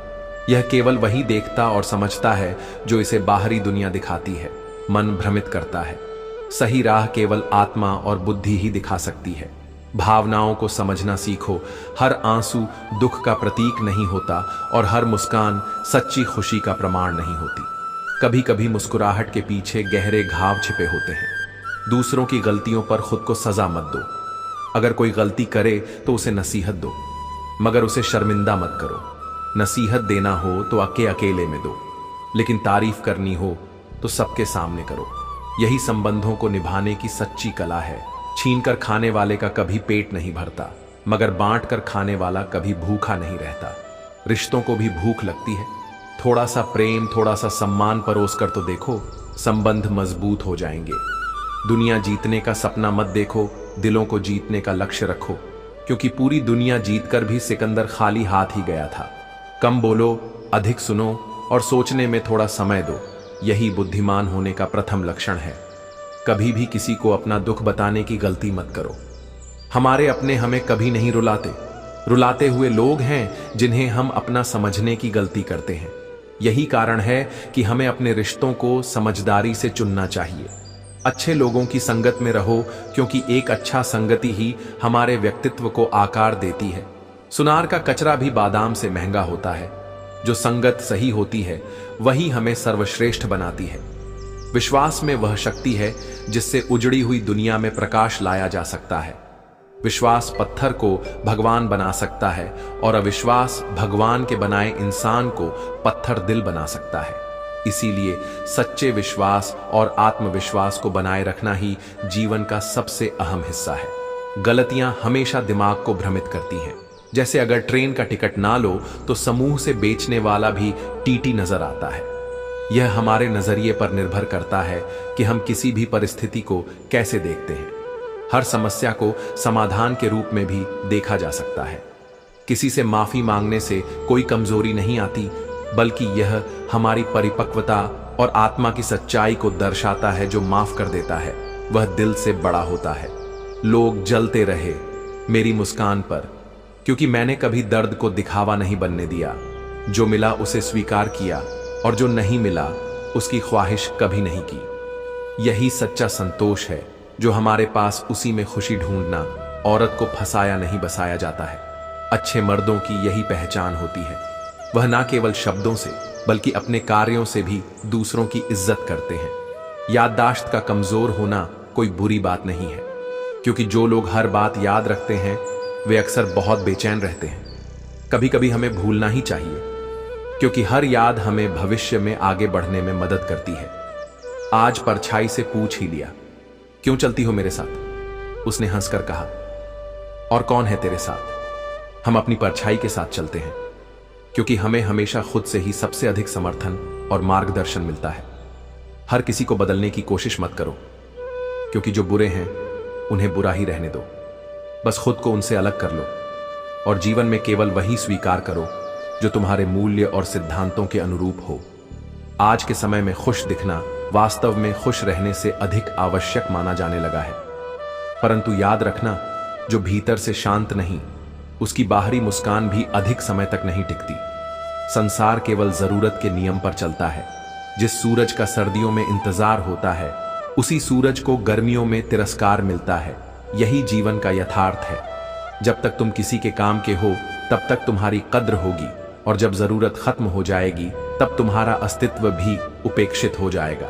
यह केवल वही देखता और समझता है जो इसे बाहरी दुनिया दिखाती है। मन भ्रमित करता है। सही राह केवल आत्मा और बुद्धि ही दिखा सकती है। भावनाओं को समझना सीखो। हर आंसू दुख का प्रतीक नहीं होता और हर मुस्कान सच्ची खुशी का प्रमाण नहीं होती। कभी कभी मुस्कुराहट के पीछे गहरे घाव छिपे होते हैं। दूसरों की गलतियों पर खुद को सजा मत दो। अगर कोई गलती करे तो उसे नसीहत दो, मगर उसे शर्मिंदा मत करो। नसीहत देना हो तो अकेले में दो, लेकिन तारीफ करनी हो तो सबके सामने करो। यही संबंधों को निभाने की सच्ची कला है। छीनकर खाने वाले का कभी पेट नहीं भरता, मगर बांट कर खाने वाला कभी भूखा नहीं रहता। रिश्तों को भी भूख लगती है। थोड़ा सा प्रेम, थोड़ा सा सम्मान परोस कर तो देखो, संबंध मजबूत हो जाएंगे। दुनिया जीतने का सपना मत देखो, दिलों को जीतने का लक्ष्य रखो, क्योंकि पूरी दुनिया जीतकर भी सिकंदर खाली हाथ ही गया था। कम बोलो, अधिक सुनो और सोचने में थोड़ा समय दो। यही बुद्धिमान होने का प्रथम लक्षण है। कभी भी किसी को अपना दुख बताने की गलती मत करो। हमारे अपने हमें कभी नहीं रुलाते। रुलाते हुए लोग हैं जिन्हें हम अपना समझने की गलती करते हैं। यही कारण है कि हमें अपने रिश्तों को समझदारी से चुनना चाहिए। अच्छे लोगों की संगत में रहो, क्योंकि एक अच्छा संगति ही हमारे व्यक्तित्व को आकार देती है। सुनार का कचरा भी बादाम से महंगा होता है। जो संगत सही होती है वही हमें सर्वश्रेष्ठ बनाती है। विश्वास में वह शक्ति है जिससे उजड़ी हुई दुनिया में प्रकाश लाया जा सकता है। विश्वास पत्थर को भगवान बना सकता है और अविश्वास भगवान के बनाए इंसान को पत्थर दिल बना सकता है। इसीलिए सच्चे विश्वास और आत्मविश्वास को बनाए रखना ही जीवन का सबसे अहम हिस्सा है। गलतियां हमेशा दिमाग को भ्रमित करती हैं। जैसे अगर ट्रेन का टिकट ना लो तो समूह से बेचने वाला भी टीटी नजर आता है। यह हमारे नजरिए पर निर्भर करता है कि हम किसी भी परिस्थिति को कैसे देखते हैं। हर समस्या को समाधान के रूप में भी देखा जा सकता है। किसी से माफी मांगने से कोई कमजोरी नहीं आती, बल्कि यह हमारी परिपक्वता और आत्मा की सच्चाई को दर्शाता है। जो माफ कर देता है वह दिल से बड़ा होता है। लोग जलते रहे मेरी मुस्कान पर, क्योंकि मैंने कभी दर्द को दिखावा नहीं बनने दिया। जो मिला उसे स्वीकार किया और जो नहीं मिला उसकी ख्वाहिश कभी नहीं की। यही सच्चा संतोष है जो हमारे पास, उसी में खुशी ढूंढना। औरत को फंसाया नहीं बसाया जाता है। अच्छे मर्दों की यही पहचान होती है। वह ना केवल शब्दों से बल्कि अपने कार्यों से भी दूसरों की इज्जत करते हैं। याददाश्त का कमजोर होना कोई बुरी बात नहीं है, क्योंकि जो लोग हर बात याद रखते हैं वे अक्सर बहुत बेचैन रहते हैं। कभी कभी हमें भूलना ही चाहिए, क्योंकि हर याद हमें भविष्य में आगे बढ़ने में मदद करती है। आज परछाई से पूछ ही लिया, क्यों चलती हो मेरे साथ? उसने हंसकर कहा, और कौन है तेरे साथ? हम अपनी परछाई के साथ चलते हैं, क्योंकि हमें हमेशा खुद से ही सबसे अधिक समर्थन और मार्गदर्शन मिलता है। हर किसी को बदलने की कोशिश मत करो, क्योंकि जो बुरे हैं उन्हें बुरा ही रहने दो। बस खुद को उनसे अलग कर लो और जीवन में केवल वही स्वीकार करो जो तुम्हारे मूल्य और सिद्धांतों के अनुरूप हो। आज के समय में खुश दिखना वास्तव में खुश रहने से अधिक आवश्यक माना जाने लगा है। परंतु याद रखना, जो भीतर से शांत नहीं, उसकी बाहरी मुस्कान भी अधिक समय तक नहीं टिकती। संसार केवल जरूरत के नियम पर चलता है। जिस सूरज का सर्दियों में इंतजार होता है, उसी सूरज को गर्मियों में तिरस्कार मिलता है। यही जीवन का यथार्थ है। जब तक तुम किसी के काम के हो तब तक तुम्हारी कद्र होगी, और जब जरूरत खत्म हो जाएगी तब तुम्हारा अस्तित्व भी उपेक्षित हो जाएगा।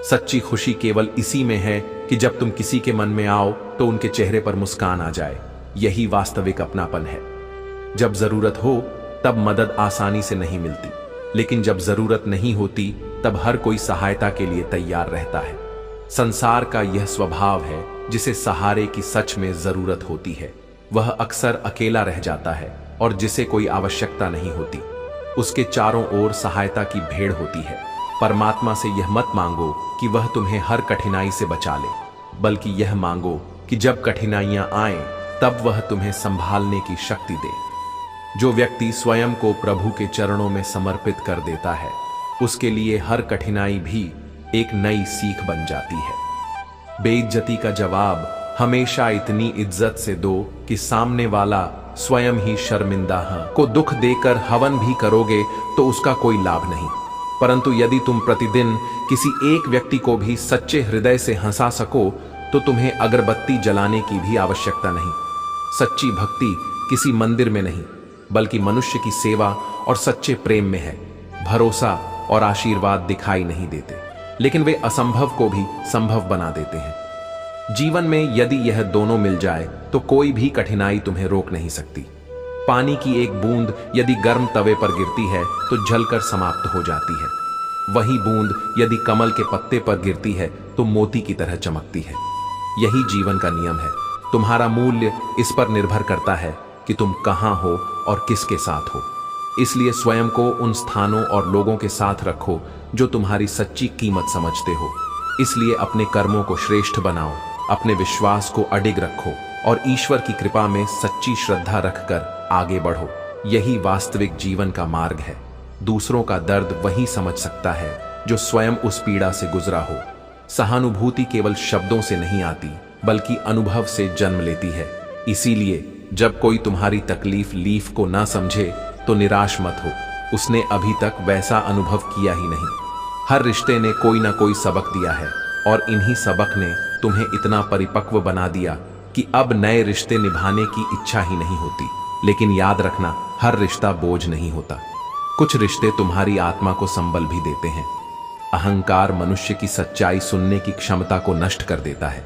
सच्ची खुशी केवल इसी में है कि जब तुम किसी के मन में आओ तो उनके चेहरे पर मुस्कान आ जाए। यही वास्तविक अपनापन है। जब जरूरत हो तब मदद आसानी से नहीं मिलती, लेकिन जब जरूरत नहीं होती तब हर कोई सहायता के लिए तैयार रहता है। संसार का यह स्वभाव है, जिसे सहारे की सच में जरूरत होती है वह अक्सर अकेला रह जाता है, और जिसे कोई आवश्यकता नहीं होती उसके चारों ओर सहायता की भीड़ होती है। परमात्मा से यह मत मांगो कि वह तुम्हें हर कठिनाई से बचा ले, बल्कि यह मांगो कि जब कठिनाइयां आएं तब वह तुम्हें संभालने की शक्ति दे। जो व्यक्ति स्वयं को प्रभु के चरणों में समर्पित कर देता है, उसके लिए हर कठिनाई भी एक नई सीख बन जाती है। बेइज्जती का जवाब हमेशा इतनी इज्जत से दो कि सामने वाला स्वयं ही शर्मिंदा है। को दुख देकर हवन भी करोगे तो उसका कोई लाभ नहीं, परंतु यदि तुम प्रतिदिन किसी एक व्यक्ति को भी सच्चे हृदय से हंसा सको तो तुम्हें अगरबत्ती जलाने की भी आवश्यकता नहीं। सच्ची भक्ति किसी मंदिर में नहीं, बल्कि मनुष्य की सेवा और सच्चे प्रेम में है। भरोसा और आशीर्वाद दिखाई नहीं देते, लेकिन वे असंभव को भी संभव बना देते हैं। जीवन में यदि यह दोनों मिल जाए तो कोई भी कठिनाई तुम्हें रोक नहीं सकती। पानी की एक बूंद यदि गर्म तवे पर गिरती है तो जलकर समाप्त हो जाती है। वही बूंद यदि कमल के पत्ते पर गिरती है तो मोती की तरह चमकती है। यही जीवन का नियम है। तुम्हारा मूल्य इस पर निर्भर करता है कि तुम कहां हो और किसके साथ हो। इसलिए स्वयं को उन स्थानों और लोगों के साथ रखो जो तुम्हारी सच्ची कीमत समझते हो। इसलिए अपने कर्मों को श्रेष्ठ बनाओ, अपने विश्वास को अडिग रखो और ईश्वर की कृपा में सच्ची श्रद्धा रखकर आगे बढ़ो। यही वास्तविक जीवन का मार्ग है। दूसरों का दर्द वही समझ सकता है जो स्वयं उस पीड़ा से गुजरा हो। सहानुभूति केवल शब्दों से नहीं आती, बल्कि अनुभव से जन्म लेती है। इसीलिए जब कोई तुम्हारी तकलीफ लीफ को ना समझे तो निराश मत हो। उसने अभी तक वैसा अनुभव किया ही नहीं। हर रिश्ते ने कोई ना कोई सबक दिया है, और इन्हीं सबक ने तुम्हें इतना परिपक्व बना दिया कि अब नए रिश्ते निभाने की इच्छा ही नहीं होती। लेकिन याद रखना, हर रिश्ता बोझ नहीं होता। कुछ रिश्ते तुम्हारी आत्मा को संबल भी देते हैं। अहंकार मनुष्य की सच्चाई सुनने की क्षमता को नष्ट कर देता है।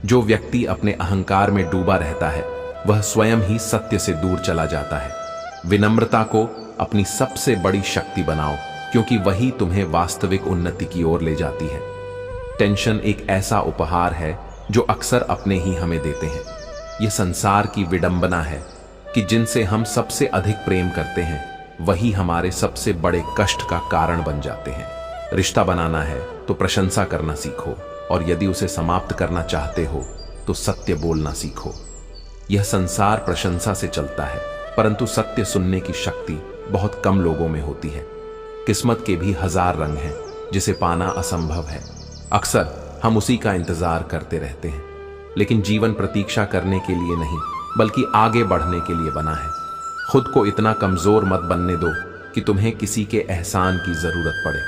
जो व्यक्ति अपने अहंकार में डूबा रहता है वह स्वयं ही सत्य से दूर चला जाता है। विनम्रता को अपनी सबसे बड़ी शक्ति बनाओ, क्योंकि वही तुम्हें वास्तविक उन्नति की ओर ले जाती है। टेंशन एक ऐसा उपहार है जो अक्सर अपने ही हमें देते हैं। यह संसार की विडंबना है कि जिनसे हम सबसे अधिक प्रेम करते हैं वही हमारे सबसे बड़े कष्ट का कारण बन जाते हैं। रिश्ता बनाना है तो प्रशंसा करना सीखो, और यदि उसे समाप्त करना चाहते हो तो सत्य बोलना सीखो। यह संसार प्रशंसा से चलता है, परंतु सत्य सुनने की शक्ति बहुत कम लोगों में होती है। किस्मत के भी हजार रंग हैं जिसे पाना असंभव है। अक्सर हम उसी का इंतजार करते रहते हैं, लेकिन जीवन प्रतीक्षा करने के लिए नहीं, बल्कि आगे बढ़ने के लिए बना है। खुद को इतना कमजोर मत बनने दो कि तुम्हें किसी के एहसान की जरूरत पड़े।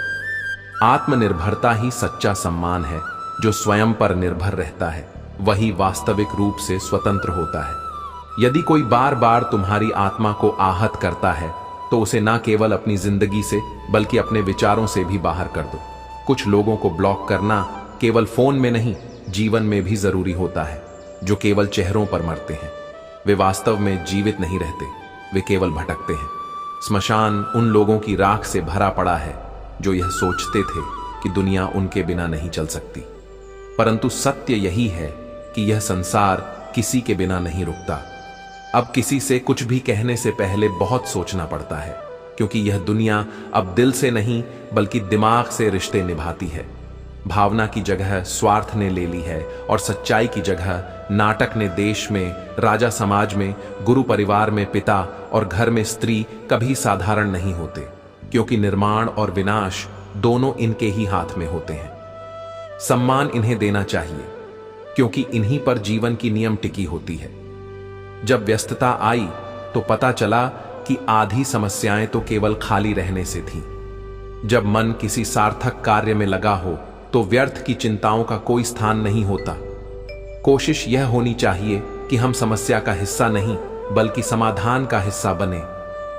आत्मनिर्भरता ही सच्चा सम्मान है। जो स्वयं पर निर्भर रहता है वही वास्तविक रूप से स्वतंत्र होता है। यदि कोई बार बार तुम्हारी आत्मा को आहत करता है तो उसे ना केवल अपनी जिंदगी से बल्कि अपने विचारों से भी बाहर कर दो। कुछ लोगों को ब्लॉक करना केवल फोन में नहीं जीवन में भी जरूरी होता है। जो केवल चेहरों पर मरते हैं वे वास्तव में जीवित नहीं रहते, वे केवल भटकते हैं। स्मशान उन लोगों की राख से भरा पड़ा है जो यह सोचते थे कि दुनिया उनके बिना नहीं चल सकती। परंतु सत्य यही है कि यह संसार किसी के बिना नहीं रुकता। अब किसी से कुछ भी कहने से पहले बहुत सोचना पड़ता है, क्योंकि यह दुनिया अब दिल से नहीं बल्कि दिमाग से रिश्ते निभाती है। भावना की जगह स्वार्थ ने ले ली है और सच्चाई की जगह नाटक ने देश में, राजा समाज में, गुरु परिवार में पिता और घर में स्त्री कभी साधारण नहीं होते, क्योंकि निर्माण और विनाश दोनों इनके ही हाथ में होते हैं। सम्मान इन्हें देना चाहिए, क्योंकि इन्हीं पर जीवन की नियम टिकी होती है। जब व्यस्तता आई तो पता चला कि आधी समस्याएं तो केवल खाली रहने से थीं। जब मन किसी सार्थक कार्य में लगा हो तो व्यर्थ की चिंताओं का कोई स्थान नहीं होता। कोशिश यह होनी चाहिए कि हम समस्या का हिस्सा नहीं बल्कि समाधान का हिस्सा बने।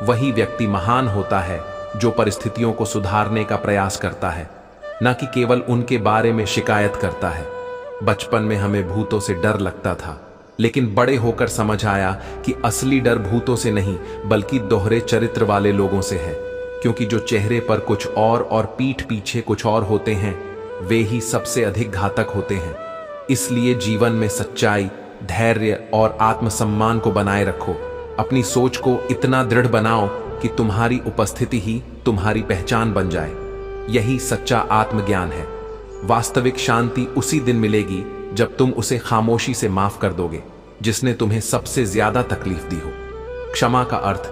वही व्यक्ति महान होता है जो परिस्थितियों को सुधारने का प्रयास करता है, न कि केवल उनके बारे में शिकायत करता है। बचपन में हमें भूतों से डर लगता था, लेकिन बड़े होकर समझ आया कि असली डर भूतों से नहीं बल्कि दोहरे चरित्र वाले लोगों से है, क्योंकि जो चेहरे पर कुछ और पीठ पीछे कुछ और होते हैं वे ही सबसे अधिक घातक होते हैं। इसलिए जीवन में सच्चाई, धैर्य और आत्मसम्मान को बनाए रखो। अपनी सोच को इतना दृढ़ बनाओ कि तुम्हारी उपस्थिति ही तुम्हारी पहचान बन जाए। यही सच्चा आत्मज्ञान है। वास्तविक शांति उसी दिन मिलेगी जब तुम उसे खामोशी से माफ कर दोगे जिसने तुम्हें सबसे ज्यादा तकलीफ दी हो। क्षमा का अर्थ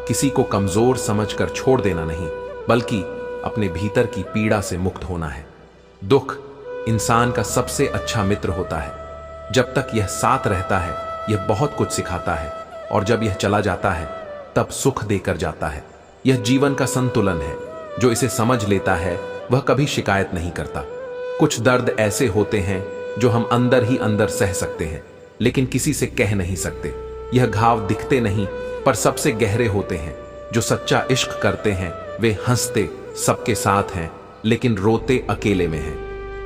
किसी को कमजोर समझकर छोड़ देना नहीं, बल्कि अपने भीतर की पीड़ा से मुक्त होना है। दुख इंसान का सबसे अच्छा मित्र होता है। जब तक यह साथ रहता है यह बहुत कुछ सिखाता है, और जब यह चला जाता है तब सुख देकर जाता है। यह जीवन का संतुलन है। जो इसे समझ लेता है वह कभी शिकायत नहीं करता। कुछ दर्द ऐसे होते हैं जो हम अंदर ही अंदर सह सकते हैं, लेकिन किसी से कह नहीं सकते। यह घाव दिखते नहीं पर सबसे गहरे होते हैं। जो सच्चा इश्क करते हैं वे हंसते सबके साथ हैं, लेकिन रोते अकेले में हैं।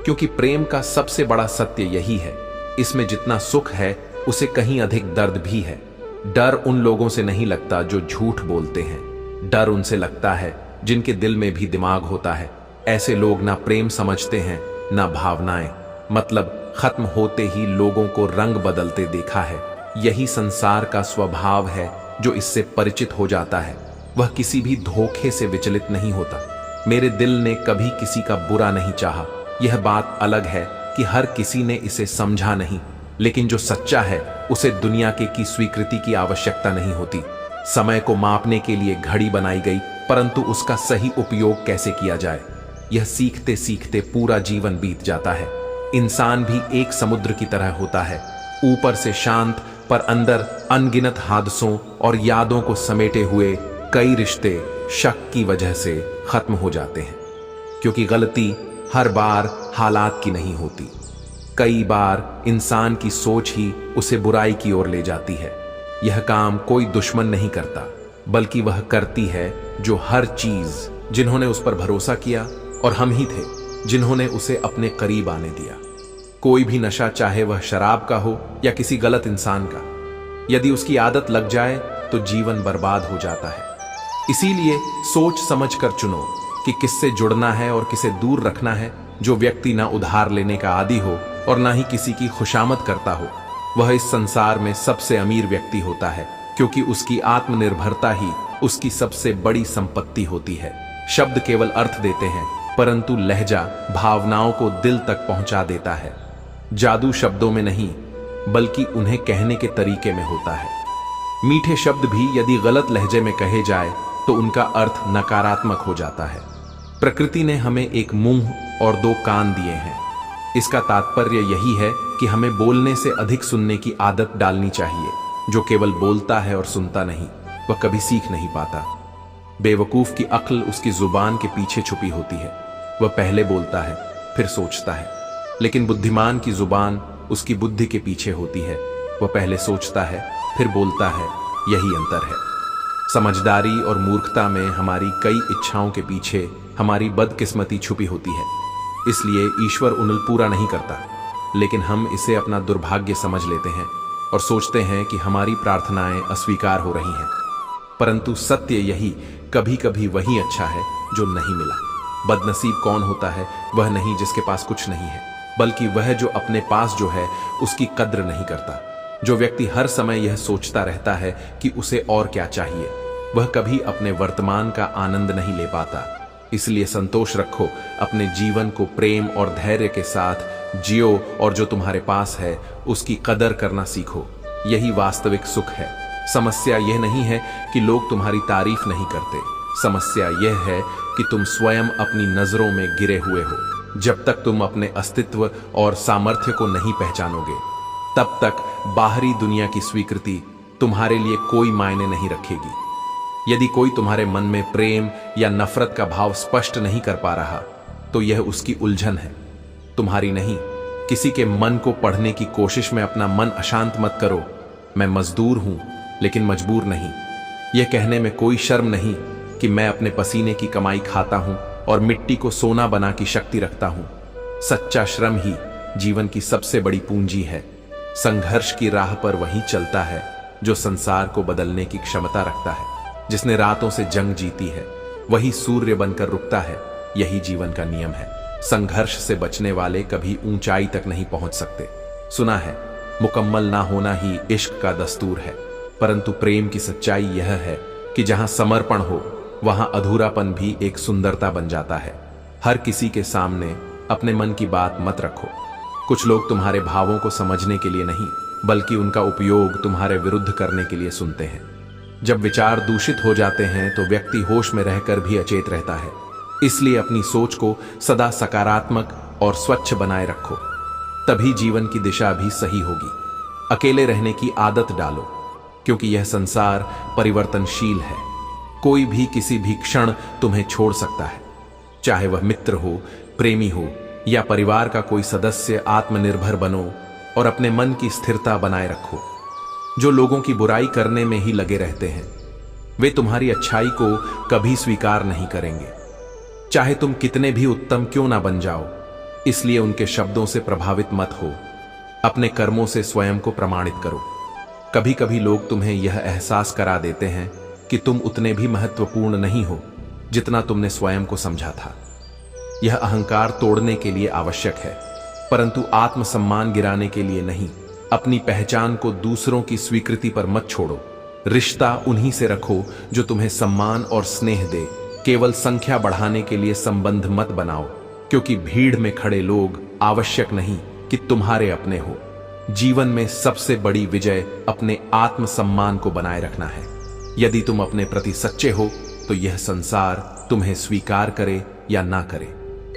क्योंकि प्रेम का सबसे बड़ा सत्य यही है, इसमें जितना सुख है उसे कहीं अधिक दर्द भी है। डर उन लोगों से नहीं लगता जो झूठ बोलते हैं, डर उनसे लगता है जिनके दिल में भी दिमाग होता है। ऐसे लोग ना प्रेम समझते हैं ना भावनाएं, मतलब खत्म होते ही लोगों को रंग बदलते देखा है। यही संसार का स्वभाव है। जो इससे परिचित हो जाता है वह किसी भी धोखे से विचलित नहीं होता। मेरे दिल ने कभी किसी का बुरा नहीं चाहा। यह बात अलग है कि हर किसी ने इसे समझा नहीं, लेकिन जो सच्चा है उसे दुनिया की स्वीकृति की आवश्यकता नहीं होती। समय को मापने के लिए घड़ी बनाई गई, परंतु उसका सही उपयोग कैसे किया जाए यह सीखते सीखते पूरा जीवन बीत जाता है। इंसान भी एक समुद्र की तरह होता है, ऊपर से शांत पर अंदर अनगिनत हादसों और यादों को समेटे हुए। कई रिश्ते शक की वजह से खत्म हो जाते हैं, क्योंकि गलती हर बार हालात की नहीं होती। कई बार इंसान की सोच ही उसे बुराई की ओर ले जाती है। यह काम कोई दुश्मन नहीं करता, बल्कि वह करती है जो हर चीज जिन्होंने उस पर भरोसा किया, और हम ही थे जिन्होंने उसे अपने करीब आने दिया। कोई भी नशा, चाहे वह शराब का हो या किसी गलत इंसान का, यदि उसकी आदत लग जाए तो जीवन बर्बाद हो जाता है। इसीलिए सोच समझ कर चुनो कि किससे जुड़ना है और किसे दूर रखना है। जो व्यक्ति ना उधार लेने का आदी हो और ना ही किसी की खुशामद करता हो, वह इस संसार में सबसे अमीर व्यक्ति होता है, क्योंकि उसकी आत्मनिर्भरता ही उसकी सबसे बड़ी संपत्ति होती है। शब्द केवल अर्थ देते हैं, परंतु लहजा भावनाओं को दिल तक पहुंचा देता है। जादू शब्दों में नहीं बल्कि उन्हें कहने के तरीके में होता है। मीठे शब्द भी यदि गलत लहजे में कहे जाए तो उनका अर्थ नकारात्मक हो जाता है। प्रकृति ने हमें एक मुंह और दो कान दिए हैं। इसका तात्पर्य यही है कि हमें बोलने से अधिक सुनने की आदत डालनी चाहिए। जो केवल बोलता है और सुनता नहीं, वह कभी सीख नहीं पाता। बेवकूफ की अक्ल उसकी जुबान के पीछे छुपी होती है। वह पहले बोलता है फिर सोचता है, लेकिन बुद्धिमान की जुबान उसकी बुद्धि के पीछे होती है। वह पहले सोचता है फिर बोलता है। यही अंतर है। समझदारी और मूर्खता में हमारी कई इच्छाओं के पीछे हमारी बदकिस्मती छुपी होती है। इसलिए ईश्वर उन्हें पूरा नहीं करता। लेकिन हम इसे अपना दुर्भाग्य समझ लेते हैं और सोचते हैं कि हमारी प्रार्थनाएं अस्वीकार हो रही हैं। परंतु सत्य यही, कभी कभी वही अच्छा है जो नहीं मिला। बदनसीब कौन होता है? वह नहीं जिसके पास कुछ नहीं है, बल्कि वह जो अपने पास जो है उसकी कद्र नहीं करता। जो व्यक्ति हर समय यह सोचता रहता है कि उसे और क्या चाहिए, वह कभी अपने वर्तमान का आनंद नहीं ले पाता। इसलिए संतोष रखो, अपने जीवन को प्रेम और धैर्य के साथ जियो और जो तुम्हारे पास है उसकी कदर करना सीखो। यही वास्तविक सुख है। समस्या यह नहीं है कि लोग तुम्हारी तारीफ नहीं करते, समस्या यह है कि तुम स्वयं अपनी नजरों में गिरे हुए हो। जब तक तुम अपने अस्तित्व और सामर्थ्य को नहीं पहचानोगे, तब तक बाहरी दुनिया की स्वीकृति तुम्हारे लिए कोई मायने नहीं रखेगी। यदि कोई तुम्हारे मन में प्रेम या नफरत का भाव स्पष्ट नहीं कर पा रहा, तो यह उसकी उलझन है, तुम्हारी नहीं। किसी के मन को पढ़ने की कोशिश में अपना मन अशांत मत करो। मैं मजदूर हूं लेकिन मजबूर नहीं। यह कहने में कोई शर्म नहीं कि मैं अपने पसीने की कमाई खाता हूं और मिट्टी को सोना बना की शक्ति रखता हूं। सच्चा श्रम ही जीवन की सबसे बड़ी पूंजी है। संघर्ष की राह पर वही चलता है जो संसार को बदलने की क्षमता रखता है। जिसने रातों से जंग जीती है वही सूर्य बनकर रुकता है। यही जीवन का नियम है। संघर्ष से बचने वाले कभी ऊंचाई तक नहीं पहुंच सकते। सुना है, मुकम्मल ना होना ही इश्क का दस्तूर है, परंतु प्रेम की सच्चाई यह है कि जहां समर्पण हो वहां अधूरापन भी एक सुंदरता बन जाता है। हर किसी के सामने अपने मन की बात मत रखो। कुछ लोग तुम्हारे भावों को समझने के लिए नहीं, बल्कि उनका उपयोग तुम्हारे विरुद्ध करने के लिए सुनते हैं। जब विचार दूषित हो जाते हैं तो व्यक्ति होश में रहकर भी अचेत रहता है। इसलिए अपनी सोच को सदा सकारात्मक और स्वच्छ बनाए रखो, तभी जीवन की दिशा भी सही होगी। अकेले रहने की आदत डालो, क्योंकि यह संसार परिवर्तनशील है। कोई भी किसी भी क्षण तुम्हें छोड़ सकता है, चाहे वह मित्र हो, प्रेमी हो या परिवार का कोई सदस्य। आत्मनिर्भर बनो और अपने मन की स्थिरता बनाए रखो। जो लोगों की बुराई करने में ही लगे रहते हैं, वे तुम्हारी अच्छाई को कभी स्वीकार नहीं करेंगे, चाहे तुम कितने भी उत्तम क्यों ना बन जाओ। इसलिए उनके शब्दों से प्रभावित मत हो, अपने कर्मों से स्वयं को प्रमाणित करो। कभी कभी लोग तुम्हें यह एहसास करा देते हैं कि तुम उतने भी महत्वपूर्ण नहीं हो जितना तुमने स्वयं को समझा था। यह अहंकार तोड़ने के लिए आवश्यक है, परंतु आत्मसम्मान गिराने के लिए नहीं। अपनी पहचान को दूसरों की स्वीकृति पर मत छोड़ो। रिश्ता उन्हीं से रखो जो तुम्हें सम्मान और स्नेह दे। केवल संख्या बढ़ाने के लिए संबंध मत बनाओ, क्योंकि भीड़ में खड़े लोग आवश्यक नहीं कि तुम्हारे अपने हो। जीवन में सबसे बड़ी विजय अपने आत्मसम्मान को बनाए रखना है। यदि तुम अपने प्रति सच्चे हो तो यह संसार तुम्हें स्वीकार करे या ना करे,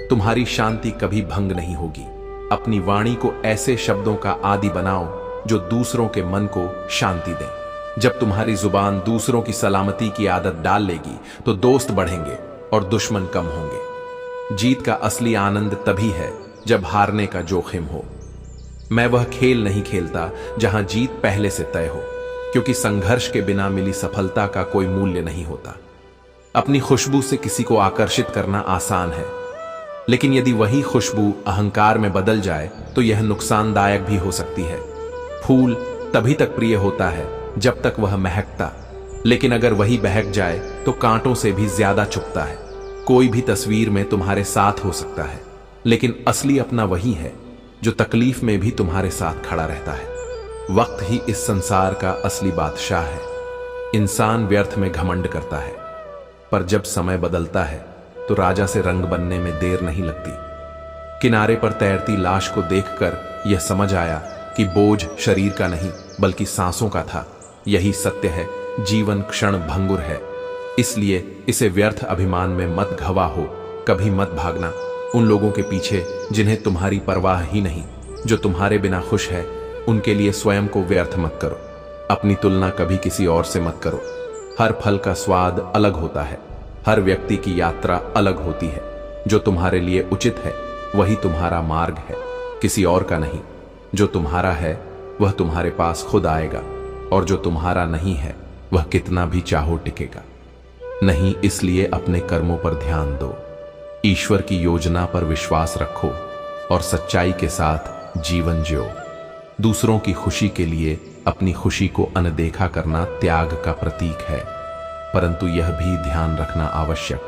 तुम्हारी शांति कभी भंग नहीं होगी। अपनी वाणी को ऐसे शब्दों का आदि बनाओ जो दूसरों के मन को शांति दें। जब तुम्हारी जुबान दूसरों की सलामती की आदत डाल लेगी तो दोस्त बढ़ेंगे और दुश्मन कम होंगे। जीत का असली आनंद तभी है जब हारने का जोखिम हो। मैं वह खेल नहीं खेलता जहां जीत पहले से तय हो, क्योंकि संघर्ष के बिना मिली सफलता का कोई मूल्य नहीं होता। अपनी खुशबू से किसी को आकर्षित करना आसान है, लेकिन यदि वही खुशबू अहंकार में बदल जाए तो यह नुकसानदायक भी हो सकती है। फूल तभी तक प्रिय होता है जब तक वह महकता, लेकिन अगर वही बहक जाए तो कांटों से भी ज्यादा चुभता है। कोई भी तस्वीर में तुम्हारे साथ हो सकता है, लेकिन असली अपना वही है जो तकलीफ में भी तुम्हारे साथ खड़ा रहता है। वक्त ही इस संसार का असली बादशाह है। इंसान व्यर्थ में घमंड करता है, पर जब समय बदलता है तो राजा से रंग बनने में देर नहीं लगती। किनारे पर तैरती लाश को देखकर यह समझ आया कि बोझ शरीर का नहीं बल्कि सांसों का था। यही सत्य है, जीवन क्षण भंगुर है, इसलिए इसे व्यर्थ अभिमान में मत घवा हो। कभी मत भागना उन लोगों के पीछे जिन्हें तुम्हारी परवाह ही नहीं। जो तुम्हारे बिना खुश है उनके लिए स्वयं को व्यर्थ मत करो। अपनी तुलना कभी किसी और से मत करो। हर फल का स्वाद अलग होता है, हर व्यक्ति की यात्रा अलग होती है। जो तुम्हारे लिए उचित है वही तुम्हारा मार्ग है, किसी और का नहीं। जो तुम्हारा है वह तुम्हारे पास खुद आएगा, और जो तुम्हारा नहीं है वह कितना भी चाहो टिकेगा नहीं। इसलिए अपने कर्मों पर ध्यान दो, ईश्वर की योजना पर विश्वास रखो और सच्चाई के साथ जीवन जियो। दूसरों की खुशी के लिए अपनी खुशी को अनदेखा करना त्याग का प्रतीक है, परंतु यह भी ध्यान रखना आवश्यक